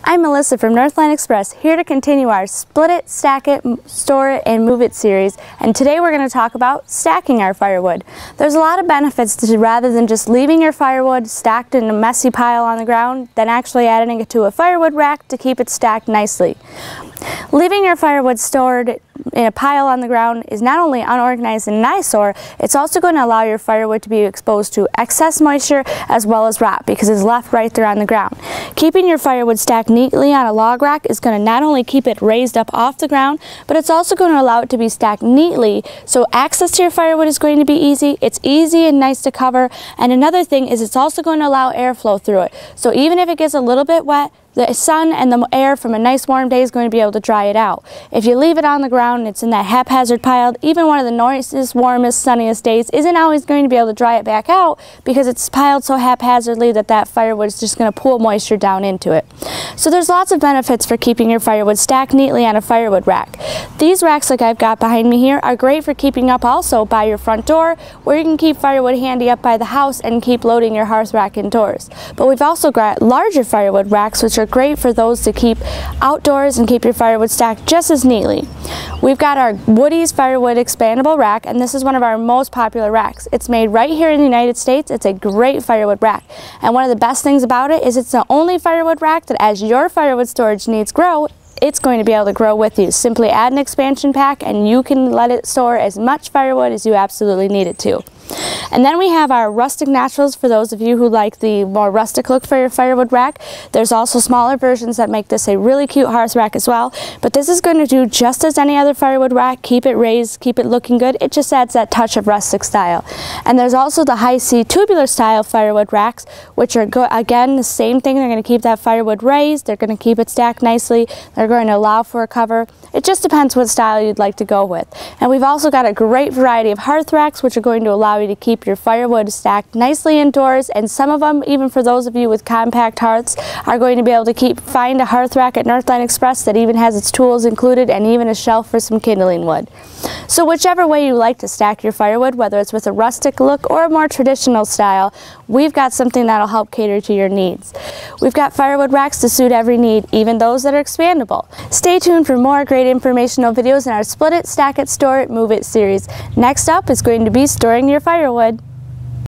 I'm Melissa from Northline Express, here to continue our Split It, Stack It, Store It, and Move It series, and today we're going to talk about stacking our firewood. There's a lot of benefits to rather than just leaving your firewood stacked in a messy pile on the ground, than actually adding it to a firewood rack to keep it stacked nicely. Leaving your firewood stored in a pile on the ground is not only unorganized and an eyesore, it's also going to allow your firewood to be exposed to excess moisture as well as rot because it's left right there on the ground. Keeping your firewood stacked neatly on a log rack is going to not only keep it raised up off the ground, but it's also going to allow it to be stacked neatly, so access to your firewood is going to be easy. It's easy and nice to cover, and another thing is it's also going to allow airflow through it. So even if it gets a little bit wet, the sun and the air from a nice warm day is going to be able to dry it out. If you leave it on the ground and it's in that haphazard pile, even one of the nicest, warmest, sunniest days isn't always going to be able to dry it back out because it's piled so haphazardly that that firewood is just going to pull moisture down into it. So there's lots of benefits for keeping your firewood stacked neatly on a firewood rack. These racks like I've got behind me here are great for keeping up also by your front door, where you can keep firewood handy up by the house and keep loading your hearth rack indoors. But we've also got larger firewood racks which are great for those to keep outdoors and keep your firewood stacked just as neatly. We've got our WoodEze Firewood Expandable rack, and this is one of our most popular racks. It's made right here in the United States. It's a great firewood rack, and one of the best things about it is it's the only firewood rack that as your firewood storage needs grow, it's going to be able to grow with you. Simply add an expansion pack and you can let it store as much firewood as you absolutely need it to. And then we have our Rustic Naturals for those of you who like the more rustic look for your firewood rack. There's also smaller versions that make this a really cute hearth rack as well, but this is going to do just as any other firewood rack. Keep it raised, keep it looking good. It just adds that touch of rustic style. And there's also the high C tubular style firewood racks, which are again the same thing. They're going to keep that firewood raised, they're going to keep it stacked nicely, they're going to allow for a cover. It just depends what style you'd like to go with. And we've also got a great variety of hearth racks which are going to allow you to keep your firewood stacked nicely indoors, and some of them, even for those of you with compact hearths, are going to be able to find a hearth rack at Northline Express that even has its tools included and even a shelf for some kindling wood. So whichever way you like to stack your firewood, whether it's with a rustic look or a more traditional style, we've got something that'll help cater to your needs. We've got firewood racks to suit every need, even those that are expandable. Stay tuned for more great informational videos in our Split It, Stack It, Store It, Move It series. Next up is going to be storing your firewood.